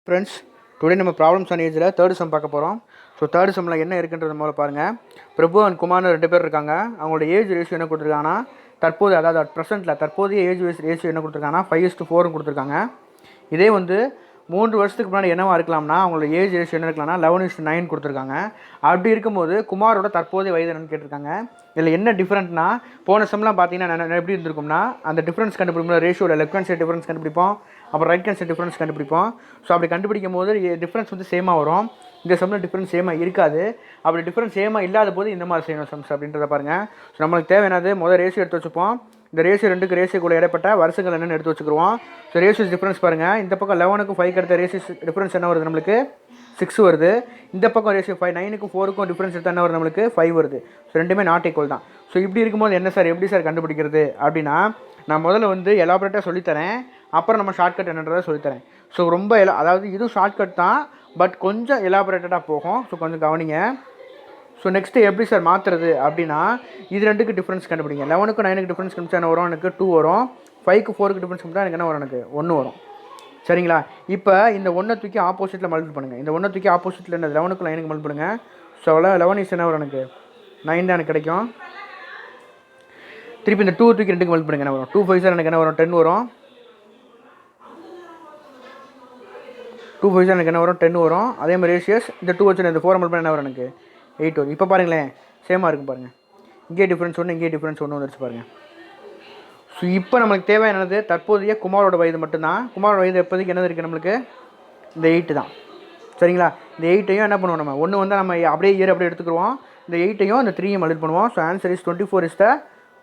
Friends, today நம்ம problems on ஏஜில் third sum பார்க்க போகிறோம். ஸோ தேர்ட் சம்மில் என்ன இருக்குன்றது முதல்ல பாருங்கள். பிரபு அண்ட் குமார்னு 2 பேர் இருக்காங்க. அவங்களோட ஏஜ் ரேஷியோ என்ன கொடுத்துருக்காங்கன்னா தற்போது, அதாவது ப்ரெசென்ட்டில் தற்போதைய ஏஜ் ரேஷியோ என்ன கொடுத்துருக்காங்கன்னா 5:4 கொடுத்துருக்காங்க. இதே வந்து 3 வருஷத்துக்கு முன்னாடி என்னவா இருக்கலாம்னா அவங்களோட ஏஜ் ரேஷியோ என்ன இருக்கலாம்னா 11:9 கொடுத்துருக்காங்க. அப்படி இருக்கும்போது குமாரோட தற்போதைய வயது என்னன்னு கேட்டிருக்காங்க. இதில் என்ன டிஃப்ரெண்ட்னா, போன சம்லாம் பார்த்தீங்கன்னா எப்படி இருந்திருக்கும்னா, அந்த டிஃப்ரென்ஸ் கண்டுபிடிப்போம், ரேஷியோவில் லெஃப்ட் ஹேண்ட் சைடு டிஃப்ரென்ஸ் கண்டுபிடிப்போம், அப்புறம் ரைட் ஹேண்ட் சைடு டிஃப்ரென்ஸ் கண்டுபிடிப்போம். ஸோ அப்படி கண்டுபிடிக்கும் போது டிஃப்ரென்ஸ் வந்து சேமாக வரும். இந்த சம்மில் டிஃப்ரென்ஸ் சேமாக இருக்காது. அப்படி டிஃப்ரென்ஸ் சேமாக இல்லாத போது இந்த மாதிரி செய்யணும் சம்ஸ் அப்படின்றத பாருங்கள். ஸோ நம்மளுக்கு தேவையானது முதல் ரேஷியோ எடுத்து வச்சுப்போம். இந்த ரேஷியோ 2க்கு ரேஷியோக்குள்ள இடைப்பட்ட வருஷங்கள் என்னென்னு எடுத்து வச்சுக்கிடுவோம். ஸோ ரேஷியோஸ் டிஃப்ரென்ஸ் பாருங்கள். இந்த பக்கம் 11க்கும் 5க்கு அடுத்த ரேஷியோஸ் டிஃப்ரென்ஸ் என்ன வருது நம்மளுக்கு 6 வருது. இந்த பக்கம் ரேஷியோ 5 9க்கும் 4க்கும் டிஃப்ரென்ஸ் எடுத்தால் என்ன வருது நம்மளுக்கு 5 வருது. ஸோ ரெண்டுமே நாட் ஈக்குவல் தான். ஸோ இப்படி இருக்கும்போது என்ன சார், எப்படி சார் கண்டுபிடிக்கிறது அப்படின்னா, நான் முதல்ல வந்து எலாபரேட்டாக சொல்லித்தரேன், அப்புறம் நம்ம ஷார்ட்கட் என்னன்றதை சொல்லித்தரேன். ஸோ ரொம்ப அதாவது இதுவும் ஷார்ட்கட் தான், பட் கொஞ்சம் எலாபரேட்டடாக போகும். ஸோ கொஞ்சம் கவனிங்க. ஸோ நெக்ஸ்ட்டு எப்படி சார் மாற்றுறது அப்படின்னா, இது 2க்கு டிஃப்ரென்ஸ் கண்டுபிடிங்க. 11க்கும் 9க்கு டிஃப்ரென்ஸ் கண்டுபிடிச்சா என்ன வரும், எனக்கு 2 வரும். 5க்கு 4க்கு டிஃப்ரென்ஸ் கண்டுபிடிச்சா எனக்கு என்ன வரும், எனக்கு 1 வரும். சரிங்களா? இப்போ இந்த 1 தூக்கி ஆப்போசிட்டில் மல்டிபிள் பண்ணுங்கள். இந்த 1 தூக்கி ஆப்போசிட்டில் என்ன 11க்கும் 9க்கு மல்டிபிள் பண்ணுங்கள். ஸோ 11 என்ன வரும், எனக்கு 9 தான் எனக்கு கிடைக்கும். திருப்பி இந்த 2 தூக்கி 2க்கு மல்டிபிள் பண்ணுங்க, என்ன வரும் 2 5 எனக்கு என்ன வரும் 10 வரும். 2 5 எனக்கு என்ன வரும் 10 வரும். அதே மாதிரி ரேஷியஸ் இந்த 2 வச்சு இந்த 4 மல்டிபிள் என்ன வரும், எனக்கு 8 வரும். இப்போ பாருங்களேன், சேமாக இருக்கும் பாருங்கள். இங்கே டிஃப்ரென்ஸ் ஒன்று, இங்கே டிஃப்ரென்ஸ் ஒன்று வந்துருச்சு பாருங்கள். ஸோ இப்போ நம்மளுக்கு தேவையானது தற்போதைய குமாரோட வயது மட்டும்தான். குமாரோட வயது எப்போதைக்கு என்னது இருக்குது நம்மளுக்கு, இந்த 8 தான். சரிங்களா? இந்த 8ஐயும் என்ன பண்ணுவோம், நம்ம ஒன்று வந்து நம்ம அப்படியே இயர் அப்படியே எடுத்துக்கிடுவோம். இந்த 8ஐயும் இந்த 3ஐயும் மல்டிபிள் பண்ணுவோம். So answer is 24 is the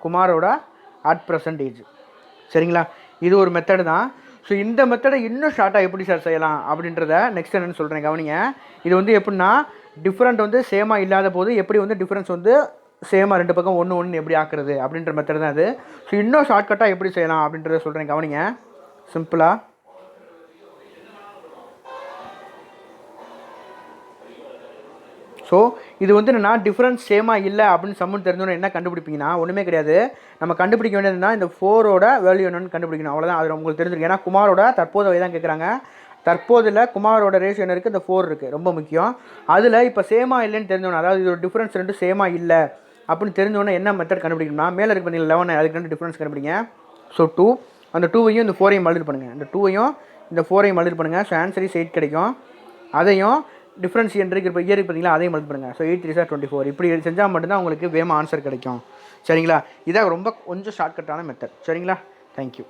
குமாரோட அட் ப்ரெசன்ட் ஏஜ். சரிங்களா? இது ஒரு மெத்தடு தான். ஸோ இந்த மெத்தடை இன்னும் ஷார்ட்டாக எப்படி சார் செய்யலாம் அப்படின்றத நெக்ஸ்ட் என்னென்னு சொல்கிறேன், கவனிங்க. இது வந்து எப்படின்னா, டிஃப்ரெண்ட் வந்து சேமாக இல்லாத போது எப்படி வந்து டிஃப்ரென்ஸ் வந்து சேமாக 2 பக்கம் 1 1 எப்படி ஆக்குறது அப்படின்ற மெத்தட் தான் அது. ஸோ இன்னும் ஷார்ட்கட்டாக எப்படி செய்யலாம் அப்படின்றத சொல்கிறேன், கவனிங்க. சிம்பிளாக ஸோ இது வந்து என்னென்னா, டிஃப்ரென்ஸ் சேமாக இல்லை அப்படின்னு சம்மன் தெரிஞ்சோன்னு என்ன கண்டுபிடிப்பீங்கன்னா, ஒன்றுமே கிடையாது. நம்ம கண்டுபிடிக்க வேண்டியதுன்னா இந்த 4ஓட வேல்யூ என்னென்னு கண்டுபிடிக்கணும், அவ்வளோதான். அது உங்களுக்கு தெரிஞ்சிருக்கு. ஏன்னா குமாரோட தற்போது வயது தான் கேட்குறாங்க. தற்போதில் குமாரோட ரேஷியோ என்ன இருக்குது, இந்த 4 இருக்குது, ரொம்ப முக்கியம். அதில் இப்போ சேமாக இல்லைன்னு தெரிஞ்சோன்னா, அதாவது இதோட டிஃப்ரென்ஸ் 2 சேமாக இல்லை அப்படின்னு தெரிஞ்சோன்னா என்ன மெத்தட் கண்டுபிடிக்கணும்னா, மேலே இருக்கு பார்த்தீங்கன்னா 11, அதுக்கு 2 டிஃப்ரென்ஸ் கண்டுபிடிங்க. ஸோ 2, அந்த 2ஐயும் இந்த 4ஐயும் மல்டிபிள் பண்ணுங்கள். இந்த 2ஐயும் இந்த 4ஐயும் மல்டிபிள் பண்ணுங்கள். ஸோ ஆன்சர் இஸ் 8 கிடைக்கும். அதையும் டிஃப்ரென்ஸ் இயருக்கு பார்த்தீங்களா, அதையும் மல்டிபிள் பண்ணுங்கள். ஸோ 8 3 24. இப்படி செஞ்சால் மட்டும்தான் உங்களுக்கு வேமா ஆன்சர் கிடைக்கும். சரிங்களா? இதான் ரொம்ப கொஞ்சம் ஷார்ட்கட்டான மெத்தட். சரிங்களா? தேங்க்யூ.